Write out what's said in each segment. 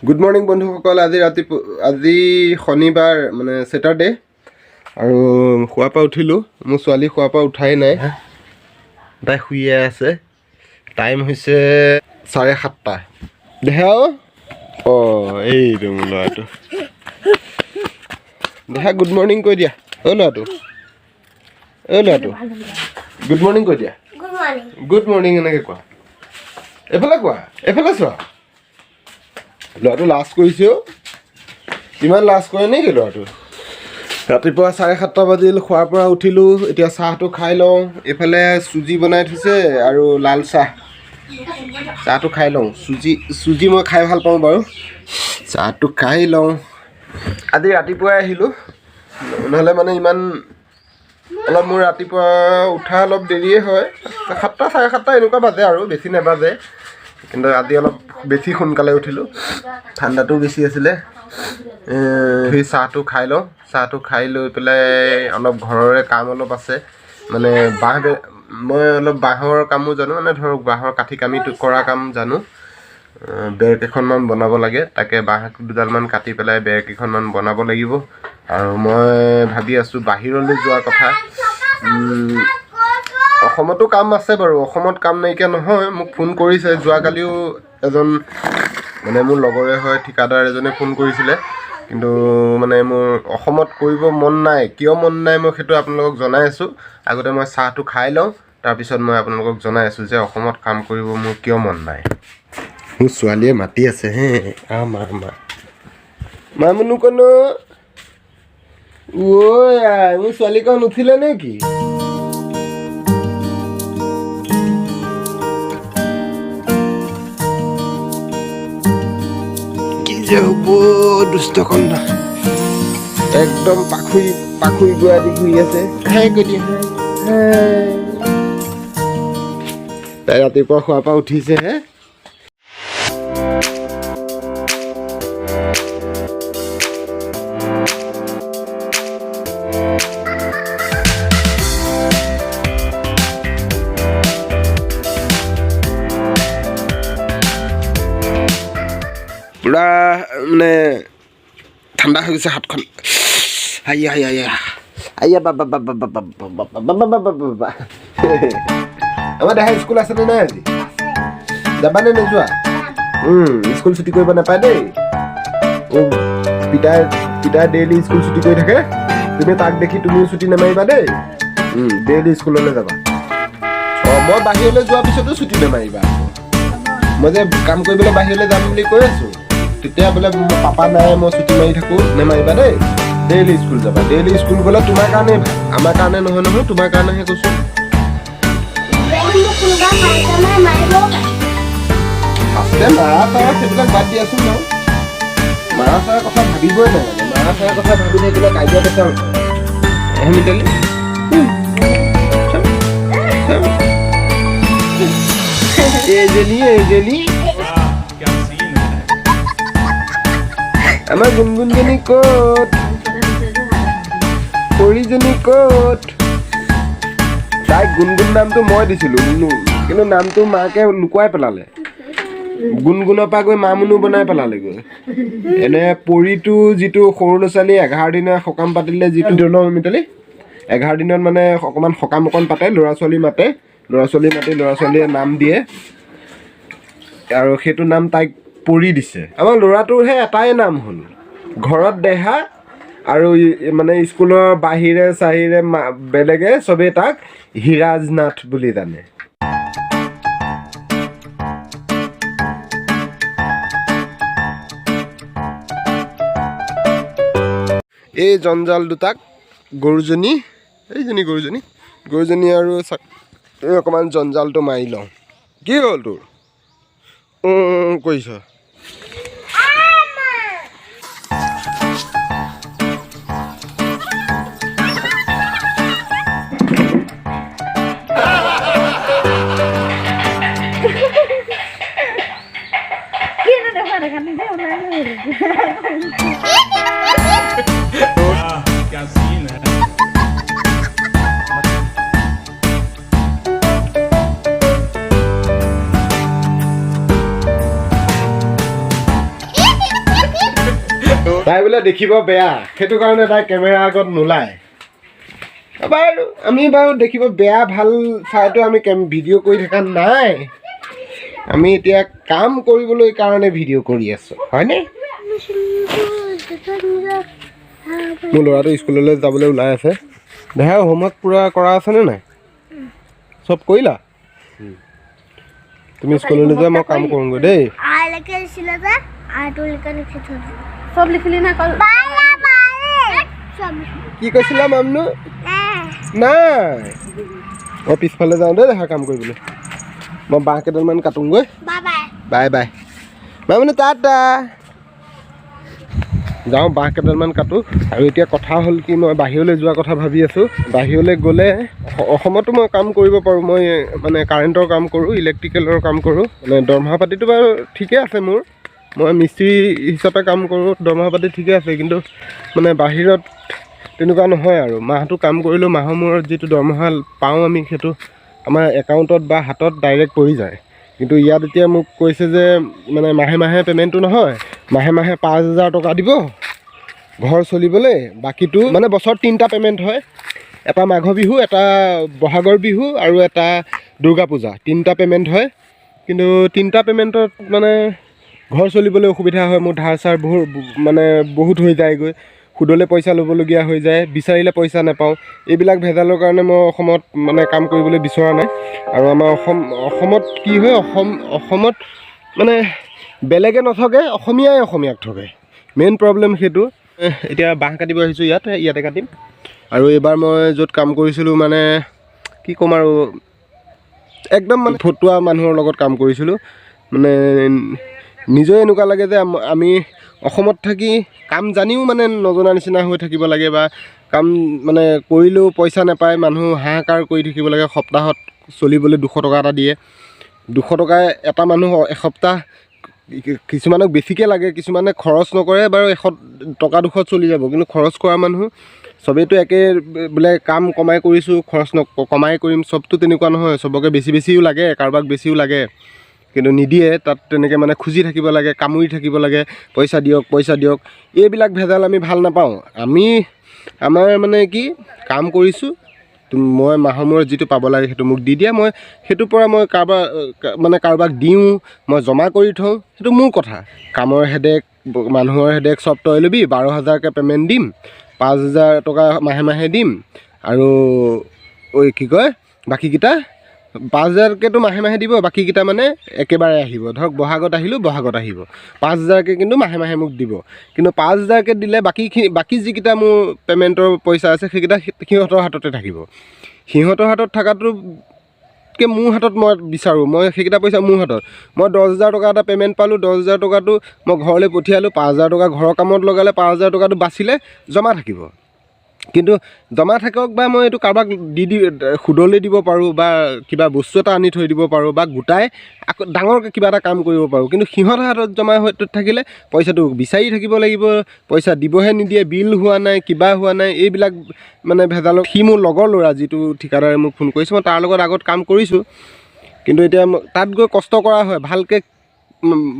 Good morning বন্ধুসকল। আজি শনিবাৰ মানে ছেটাৰডে আৰু শুৱাৰ পৰা উঠিলোঁ। মোৰ ছোৱালী শুৱাৰ পৰা উঠাই নাই, তাই শুইয়ে আছে। টাইম হৈছে 7:30। দেহা এইটো মোৰ ল'ৰাটো। দেহা গুড মৰ্ণিং কৈ দিয়া। ল'ৰাটো গুড মৰ্ণিং কৈ দিয়া। গুড মৰ্ণিং এনেকৈ কোৱা। এফালে কোৱা, এফালে চোৱা। ল'ৰাটো লাজ কৰিছে। ইমান লাজ কৰে নেকি ল'ৰাটো? ৰাতিপুৱা 7:30 বাজিল, খোৱাৰ পৰা উঠিলোঁ। এতিয়া চাহটো খাই লওঁ। এইফালে চুজি বনাই থৈছে আৰু লাল চাহ। চাহটো খাই লওঁ। চুজি মই খাই ভাল পাওঁ বাৰু। চাহটো খাই লওঁ। আজি ৰাতিপুৱাই আহিলোঁ, নহ'লে মানে অলপ মোৰ ৰাতিপুৱা উঠা অলপ দেৰিয়ে হয়। 7টা 7:30 এনেকুৱা বাজে আৰু, বেছি নাবাজে। কিন্তু আজি অলপ বেছি সোনকালে উঠিলোঁ, ঠাণ্ডাটো বেছি আছিলে। সেই চাহটো খাই লওঁ। চাহটো খাই লৈ পেলাই অলপ ঘৰৰে কাম অলপ আছে। মানে মই অলপ বাঁহৰ কামো জানো, মানে ধৰক বাঁহৰ কাঠি কামি কৰা কাম জানো। বেৰ কেইখনমান বনাব লাগে, তাকে বাঁহ দুডালমান কাটি পেলাই বেৰ কেইখনমান বনাব লাগিব। আৰু মই ভাবি আছোঁ বাহিৰলৈ যোৱাৰ কথা। অসমতো কাম আছে বাৰু, অসমত কাম নাইকিয়া নহয়। মোক ফোন কৰিছে যোৱাকালিও এজন, মানে মোৰ লগৰে হয়, ঠিকাদাৰ এজনে ফোন কৰিছিলে। কিন্তু মানে মোৰ অসমত কৰিব মন নাই। কিয় মন নাই মই সেইটো আপোনালোকক জনাই আছোঁ। আগতে মই চাহটো খাই লওঁ, তাৰপিছত মই আপোনালোকক জনাই আছোঁ যে অসমত কাম কৰিব মোৰ কিয় মন নাই। মোৰ ছোৱালীয়ে মাতি আছে হে। মামুনু কনো মোৰ ছোৱালীকণ উঠিলে নে কি? হ'ব দুষ্ট কন্যা, একদম পাখুৰি গোৱা দি ঘূৰি আছে। তাই ৰাতিপুৱা শুৱাৰ পৰা উঠিছেহে। পুৰা মানে ঠাণ্ডা হৈ গৈছে হাতখন। আমাৰ দেহা স্কুল আছেনে নাই আজি? যাবানে নোযোৱা? স্কুল ছুটি কৰিব নাপায় দেই। পিতাই ডেইলি স্কুল ছুটি কৰি থাকে। তুমি তাক দেখি তুমিও ছুটি নামাৰিবা দেই। ডেইলি স্কুললৈ যাবা। মই বাহিৰলৈ যোৱাৰ পিছতো ছুটি নামাৰিবা। মই যে কাম কৰিবলৈ বাহিৰলৈ যাম বুলি কৈ আছোঁ, তেতিয়া বোলে পাপা নাই মই ছুটি মাৰি থাকোঁ, নেমাৰিবা দেই। ডেইলি স্কুল যাবা। ডেইলি স্কুল গ'লে তোমাৰ কাৰণে ভাল, আমাৰ কাৰণে নহয়, তোমাৰ কাৰণেহে কৈছোঁ। মাৰা চাৰা সেইবিলাক বাদ দিয়াচোন ন। মাৰা চাৰা কথা ভাবিবই নালাগে। মাৰা চাৰা কথা ভাবি থাকিলে কাজিয়া পেচাল হয়। মিতালী এইজনী আমাৰ গুণগুণজনী ক'ত? পৰিজনী ক'ত? তাইক গুণগুণ নামটো মই দিছিলোঁ, কিন্তু নামটো মাকে লুকুৱাই পেলালে। গুণগুণৰ পৰা গৈ মামুনু বনাই পেলালেগৈ। এনে পৰিটো যিটো সৰু ল'ৰা ছোৱালী 11 দিনা সকাম পাতিলে যিটো দিওঁ ন মিতালী, 11 দিনত মানে অকণমান সকাম পাতে, ল'ৰা ছোৱালী মাতি ল'ৰা ছোৱালীয়ে নাম দিয়ে। আৰু সেইটো নাম তাইক পৰি দিছে। আমাৰ ল'ৰাটোৰহে এটাই নাম হ'ল, ঘৰত দেহা আৰু মানে স্কুলৰ বাহিৰে চাহিৰে বেলেগে চবেই তাক হিৰাজনাথ বুলি জানে। এই জঞ্জাল দুটাক, গৰুজনী আৰু এই অকণমান জঞ্জালটো মাৰি লওঁ। কি হ'ল তোৰ? কৰিছ? তাই বোলে দেখিব বেয়া, সেইটো কাৰণে তাই কেমেৰা আগত নোলায়। বাৰু আমি বাৰু দেখিব বেয়া ভাল চাইতো আমি ভিডিঅ' কৰি থকা নাই, আমি এতিয়া কাম কৰিবলৈ কাৰণে ভিডিঅ' কৰি আছোঁ, হয়নে? মোৰ ল'ৰাটো স্কুললৈ যাবলৈ ওলাই আছে। দেহা হোমৱৰ্ক পূৰা কৰা আছেনে নাই? চব কৰিলা? তুমি স্কুললৈ যোৱা, মই কাম কৰোঁগৈ দেই। চব লিখিলি না? কি কৈছিলা মামনু? নাই, মই পিছফালে যাওঁ দেই দেহা কাম কৰিবলৈ। মই বাঁহ কেইডালমান কাটোঁগৈ। Bye bye মামনু, Tata. যাওঁ বাঁহ কেইডালমান কাটোঁ। আৰু এতিয়া কথা হ'ল কি, মই বাহিৰলৈ যোৱা কথা ভাবি আছোঁ। বাহিৰলৈ গ'লে অসমতো মই কাম কৰিব পাৰোঁ। মই মানে কাৰেণ্টৰ কাম কৰোঁ, ইলেক্ট্ৰিকেলৰ কাম কৰোঁ। মানে দৰমহা পাতিটো বাৰু ঠিকে আছে মোৰ, মই মিস্ত্ৰী হিচাপে কাম কৰোঁ, দৰমহা পাতি ঠিকে আছে। কিন্তু মানে বাহিৰত তেনেকুৱা নহয় আৰু, মাহটো কাম কৰিলেও মাহৰ মূৰত যিটো দৰমহা পাওঁ আমি, সেইটো আমাৰ একাউণ্টত বা হাতত ডাইৰেক্ট পৰি যায়। কিন্তু ইয়াত এতিয়া মোক কৈছে যে মানে মাহে মাহে পে'মেণ্টটো নহয়, মাহে মাহে 5,000 টকা দিব ঘৰ চলিবলৈ, বাকীটো মানে বছৰত 3টা পে'মেণ্ট হয়। এটা মাঘ বিহু, এটা বহাগৰ বিহু আৰু এটা দুৰ্গা পূজা, 3টা পে'মেণ্ট হয়। কিন্তু 3টা পে'মেণ্টত মানে ঘৰ চলিবলৈ অসুবিধা হয়। মোৰ ধাৰ চাৰ বহুত হৈ যায়গৈ, সুদলৈ পইচা ল'বলগীয়া হৈ যায়, বিচাৰিলে পইচা নাপাওঁ। এইবিলাক ভেজালৰ কাৰণে মই অসমত মানে কাম কৰিবলৈ বিচৰা নাই। আৰু আমাৰ অসমত কি হয়, অসমত মানে বেলেগে নঠগে, অসমীয়াই অসমীয়াক ঠগে, মেইন প্ৰব্লেম সেইটো। এতিয়া বাঁহ কাটিব আহিছোঁ, ইয়াতে কাটিম। আৰু এইবাৰ মই য'ত কাম কৰিছিলোঁ মানে কি ক'ম আৰু, একদম মানে ফটুৱা মানুহৰ লগত কাম কৰিছিলোঁ। মানে নিজে এনেকুৱা লাগে যে আমি অসমত থাকি কাম জানিও মানে নজনা নিচিনা হৈ থাকিব লাগে, বা কাম মানে কৰিলেও পইচা নাপায়, মানুহ হাহাকাৰ কৰি থাকিব লাগে। সপ্তাহত চলিবলৈ 200 টকা এটা দিয়ে, 200 টকাই এটা মানুহ এসপ্তাহ, কিছুমানক বেছিকৈ লাগে, কিছুমানে খৰচ নকৰে বাৰু, 100 টকা 200 চলি যাব। কিন্তু খৰচ কৰা মানুহ চবেইতো একে বোলে কাম কমাই কৰিছোঁ খৰচ কমাই কৰিম, চবটো তেনেকুৱা নহয়। চবকে বেছিও লাগে, কাৰোবাক বেছিও লাগে, কিন্তু নিদিয়ে। তাত তেনেকৈ মানে খুজি থাকিব লাগে, কামুৰি থাকিব লাগে, পইচা দিয়ক পইচা দিয়ক। এইবিলাক ভেজাল আমি ভাল নাপাওঁ। আমাৰ মানে কি, কাম কৰিছোঁ, মই মাহৰ মূৰত যিটো পাব লাগে সেইটো মোক দি দিয়া, মই সেইটোৰ পৰা মই কাৰোবাক দিওঁ, মই জমা কৰি থওঁ, সেইটো মোৰ কথা। কামৰ হেডেক, মানুহৰ হেডেক চব তই ল'বি, 12,000কৈ পে'মেণ্ট দিম, 5,000 টকা মাহে মাহে দিম। আৰু কি কয়, বাকীকেইটা 5,000কৈতো মাহে মাহে দিব, বাকীকেইটা মানে একেবাৰে আহিব। ধৰক বহাগত আহিলোঁ, বহাগত আহিব। 5,000কৈ কিন্তু মাহে মাহে মোক দিব। কিন্তু 5,000কৈ দিলে বাকী যিকেইটা মোৰ পে'মেণ্টৰ পইচা আছে, সেইকেইটা সিহঁতৰ হাততে থাকিব। সিহঁতৰ হাতত থকাটোতকৈ মোৰ হাতত মই বিচাৰোঁ, মই সেইকেইটা পইচা মোৰ হাতত। মই 10,000 টকা এটা পে'মেণ্ট পালোঁ, 10,000 টকাটো মই ঘৰলৈ পঠিয়ালোঁ, 5,000 টকা ঘৰৰ কামত লগালে, 5,000 টকাটো বাচিলে জমা থাকিব। কিন্তু জমা থাকক, বা মই এইটো কাৰোবাক সুদলৈ দিব পাৰোঁ, বা কিবা বস্তু এটা আনি থৈ দিব পাৰোঁ, বা গোটাই আকৌ ডাঙৰকৈ কিবা এটা কাম কৰিব পাৰোঁ। কিন্তু সিহঁতৰ হাতত জমা হৈ থাকিলে পইচাটো বিচাৰি থাকিব লাগিব, পইচা দিবহে নিদিয়ে, বিল হোৱা নাই, কিবা হোৱা নাই, এইবিলাক মানে ভেজালত। সি মোৰ লগৰ ল'ৰা, যিটো ঠিকাদাৰে মোক ফোন কৰিছে, মই তাৰ লগত আগত কাম কৰিছোঁ। কিন্তু এতিয়া তাত গৈ কষ্ট কৰা হয়, ভালকৈ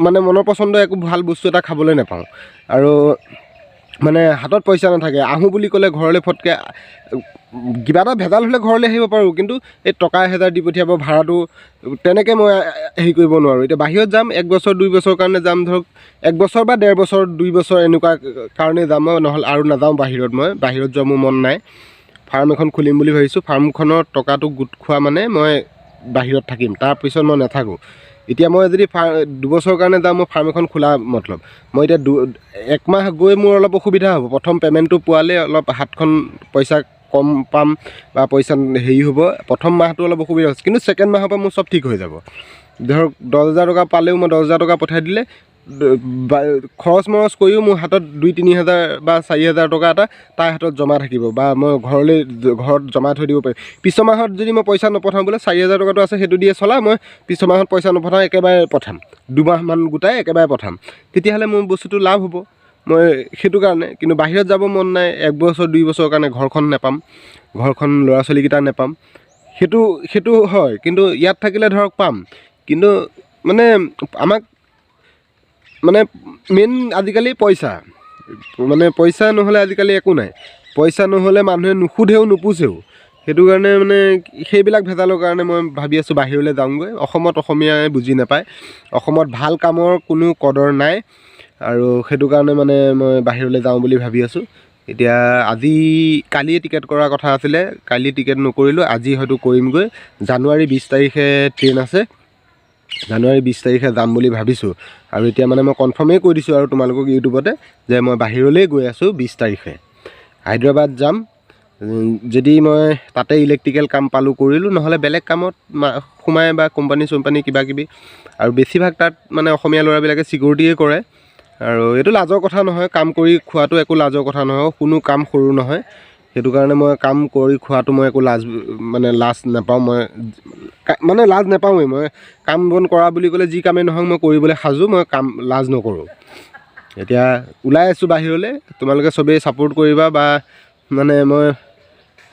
মানে মনৰ পচন্দ একো ভাল বস্তু এটা খাবলৈ নাপাওঁ। আৰু মানে হাতত পইচা নাথাকে। আহোঁ বুলি ক'লে ঘৰলৈ ফটকৈ কিবা এটা ভেজাল হ'লে ঘৰলৈ আহিব পাৰোঁ, কিন্তু এই টকা 1,000 দি পঠিয়াব ভাড়াটো, তেনেকৈ মই হেৰি কৰিব নোৱাৰোঁ। এতিয়া বাহিৰত যাম, 1 বছৰ 2 বছৰৰ কাৰণে যাম, ধৰক 1 বছৰ বা 1.5 বছৰ 2 বছৰ এনেকুৱা কাৰণে যাম মই, নহ'লে আৰু নাযাওঁ বাহিৰত। মই বাহিৰত যোৱা মোৰ মন নাই। ফাৰ্ম এখন খুলিম বুলি ভাবিছোঁ, ফাৰ্মখনৰ টকাটো গোট খোৱা মানে মই বাহিৰত থাকিম, তাৰপিছত মই নাথাকোঁ। এতিয়া মই যদি 2 বছৰৰ কাৰণে যাওঁ, মই ফাৰ্ম এখন খোলা মতলব। মই এতিয়া 1 মাহ গৈ মোৰ অলপ অসুবিধা হ'ব। প্ৰথম পে'মেণ্টটো পোৱালে অলপ হাতখন পইচা কম পাম, বা পইচা হেৰি হ'ব, প্ৰথম মাহটো অলপ অসুবিধা হৈছে। কিন্তু 2nd মাহৰ পৰা মোৰ চব ঠিক হৈ যাব। ধৰক 10,000 টকা পালেও মই 10,000 টকা পঠাই দিলে, খৰচ মৰচ কৰিও মোৰ হাতত 2-3 হাজাৰ বা 4 হাজাৰ টকা এটা তাৰ হাতত জমা থাকিব, বা মই ঘৰত জমা থৈ দিব পাৰিম। পিছৰ মাহত যদি মই পইচা নপঠাওঁ, বোলে 4 হাজাৰ টকাটো আছে, সেইটো দিয়ে চলা, মই পিছৰ মাহত পইচা নপঠাওঁ, একেবাৰে পঠাম, 2 মাহমান গোটাই একেবাৰে পঠাম, তেতিয়াহ'লে মোৰ বস্তুটো লাভ হ'ব। মই সেইটো কাৰণে কিন্তু বাহিৰত যাব মন নাই। 1 বছৰ 2 বছৰৰ কাৰণে ঘৰখন নাপাম, ঘৰখন ল'ৰা ছোৱালীকেইটা নাপাম, সেইটো হয়। কিন্তু ইয়াত থাকিলে ধৰক পাম। কিন্তু মানে আমাক মানে মেইন আজিকালি পইচা, মানে পইচা নহ'লে আজিকালি একো নাই। পইচা নহ'লে মানুহে নুসুধেও নুপুছেও। সেইটো কাৰণে মানে সেইবিলাক ভেজালৰ কাৰণে মই ভাবি আছোঁ বাহিৰলৈ যাওঁগৈ। অসমত অসমীয়াই বুজি নাপায়, অসমত ভাল কামৰ কোনো কদৰ নাই, আৰু সেইটো কাৰণে মানে মই বাহিৰলৈ যাওঁ বুলি ভাবি আছোঁ। এতিয়া কালিয়ে টিকেট কৰাৰ কথা আছিলে, কালি টিকেট নকৰিলোঁ, আজি হয়তো কৰিমগৈ। জানুৱাৰী 20 তাৰিখে ট্ৰেইন আছে, জানুৱাৰী 20 তাৰিখে যাম বুলি ভাবিছোঁ। আৰু এতিয়া মানে মই কনফাৰ্মেই কৈ দিছোঁ আৰু তোমালোকক ইউটিউবতে যে মই বাহিৰলৈ গৈ আছোঁ 20 তাৰিখে। হায়দৰাবাদ যাম। যদি মই তাতে ইলেক্ট্ৰিকেল কাম পালোঁ কৰিলোঁ, নহ'লে বেলেগ কামত সোমাই বা কোম্পানী কিবা কিবি। আৰু বেছিভাগ তাত মানে অসমীয়া ল'ৰাবিলাকে চিকিউৰিটিয়ে কৰে। আৰু এইটো লাজৰ কথা নহয়, কাম কৰি খোৱাটো একো লাজৰ কথা নহয়, কোনো কাম সৰু নহয়। সেইটো কাৰণে মই কাম কৰি খোৱাটো মই একো লাজ নাপাওঁ। মই লাজ নাপাওঁৱেই। মই কাম বন কৰা বুলি ক'লে যি কামেই নহওক মই কৰিবলৈ সাজু, মই লাজ নকৰোঁ। এতিয়া ওলাই আছোঁ বাহিৰলৈ, তোমালোকে চবেই ছাপোৰ্ট কৰিবা। বা মানে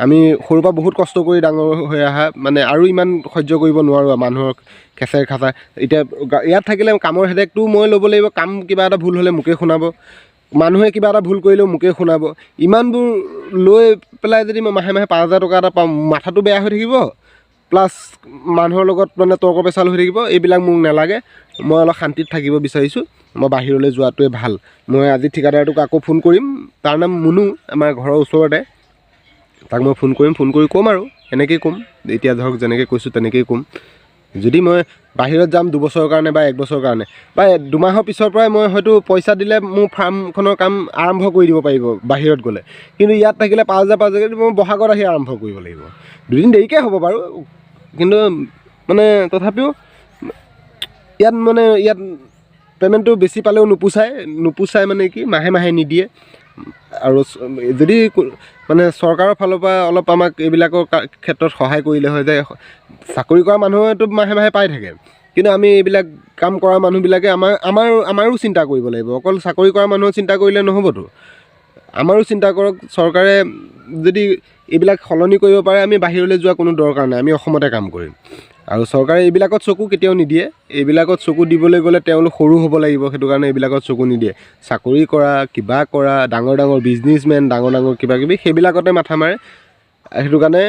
আমি সৰুৰ পৰা বহুত কষ্ট কৰি ডাঙৰ হৈ অহা, মানে আৰু ইমান সহ্য কৰিব নোৱাৰোঁ মানুহৰ খেচাৰ খাচাৰ। এতিয়া ইয়াত থাকিলে কামৰ হেডেকটো মই ল'ব লাগিব, কাম কিবা এটা ভুল হ'লে মোকে শুনাব, মানুহে কিবা এটা ভুল কৰিলেও মোকে শুনাব। ইমানবোৰ লৈ পেলাই যদি মই মাহে 5,000 টকা এটা পাওঁ, মাথাটো বেয়া হৈ থাকিব, প্লাছ মানুহৰ লগত মানে তৰ্ক পেচাল হৈ থাকিব। এইবিলাক মোক নালাগে। মই অলপ শান্তিত থাকিব বিচাৰিছোঁ। মই বাহিৰলৈ যোৱাটোৱে ভাল। মই আজি ঠিকাদাৰটোক আকৌ ফোন কৰিম, তাৰ নাম মুনু, আমাৰ ঘৰৰ ওচৰতে। তাক মই ফোন কৰি ক'ম আৰু এনেকৈয়ে ক'ম। এতিয়া ধৰক যেনেকৈ কৈছোঁ তেনেকৈয়ে ক'ম। যদি মই বাহিৰত যাম 2 বছৰৰ কাৰণে বা 1 বছৰৰ কাৰণে বা 2 মাহৰ পিছৰ পৰাই মই হয়তো পইচা দিলে মোৰ ফাৰ্মখনৰ কাম আৰম্ভ কৰি দিব পাৰিব বাহিৰত গ'লে। কিন্তু ইয়াত থাকিলে 5,000 মই বহাগত আহি আৰম্ভ কৰিব লাগিব। 2 দিন দেৰিকৈ হ'ব বাৰু, কিন্তু মানে তথাপিও ইয়াত পে'মেণ্টটো বেছি পালেও নোপোচাই মানে কি মাহে নিদিয়ে। আৰু যদি মানে চৰকাৰৰ ফালৰ পৰা অলপ আমাক এইবিলাকৰ ক্ষেত্ৰত সহায় কৰিলে হয়, যে চাকৰি কৰা মানুহেতো মাহে পাই থাকে, কিন্তু আমি এইবিলাক কাম কৰা মানুহবিলাকে আমাৰো চিন্তা কৰিব লাগিব। অকল চাকৰি কৰা মানুহৰ চিন্তা কৰিলে নহ'বতো, আমাৰো চিন্তা কৰক। চৰকাৰে যদি এইবিলাক সলনি কৰিব পাৰে, আমি বাহিৰলৈ যোৱা কোনো দৰকাৰ নাই, আমি অসমতে কাম কৰিম। আৰু চৰকাৰে এইবিলাকত চকু কেতিয়াও নিদিয়ে। এইবিলাকত চকু দিবলৈ গ'লে তেওঁলোক সৰু হ'ব লাগিব, সেইটো কাৰণে এইবিলাকত চকু নিদিয়ে। চাকৰি কৰা, কিবা কৰা, ডাঙৰ বিজনেছমেন, ডাঙৰ কিবা কিবি সেইবিলাকতে মাথা মাৰে। সেইটো কাৰণে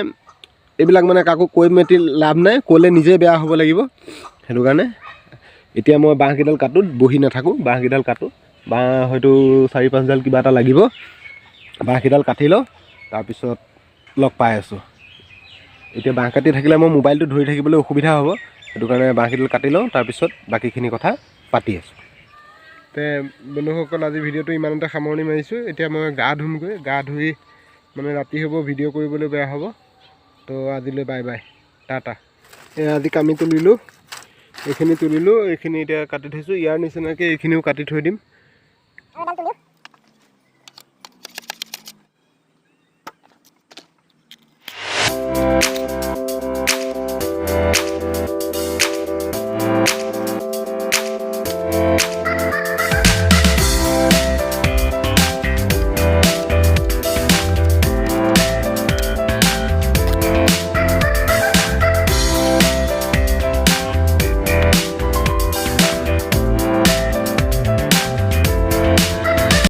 এইবিলাক মানে কাকো কৈ মেলি লাভ নাই, ক'লে নিজে বেয়া হ'ব লাগিব। সেইটো কাৰণে এতিয়া মই বাঁহকেইডাল কাটোঁ, বহি নাথাকোঁ, বাঁহকেইডাল কাটোঁ। বাঁহ হয়তো 4-5ডাল কিবা এটা লাগিব। বাঁহকেইডাল কাটি লওঁ, তাৰপিছত লগ পাই আছোঁ। এতিয়া বাঁহ কাটি থাকিলে মই মোবাইলটো ধৰি থাকিবলৈ অসুবিধা হ'ব। সেইটো কাৰণে বাঁহকেইডাল কাটি লওঁ, তাৰপিছত বাকীখিনি কথা পাতি আছোঁ। বন্ধুসকল, আজি ভিডিঅ'টো ইমানতে সামৰণি মাৰিছোঁ। এতিয়া মই গা ধুমগৈ, গা ধুই মানে ৰাতি হ'ব, ভিডিঅ' কৰিবলৈ বেয়া হ'ব। তো আজিলৈ বাই বাই, টাটা। আজি কামি তুলিলোঁ, এইখিনি এতিয়া কাটি থৈছোঁ। ইয়াৰ নিচিনাকৈ এইখিনিও কাটি থৈ দিম।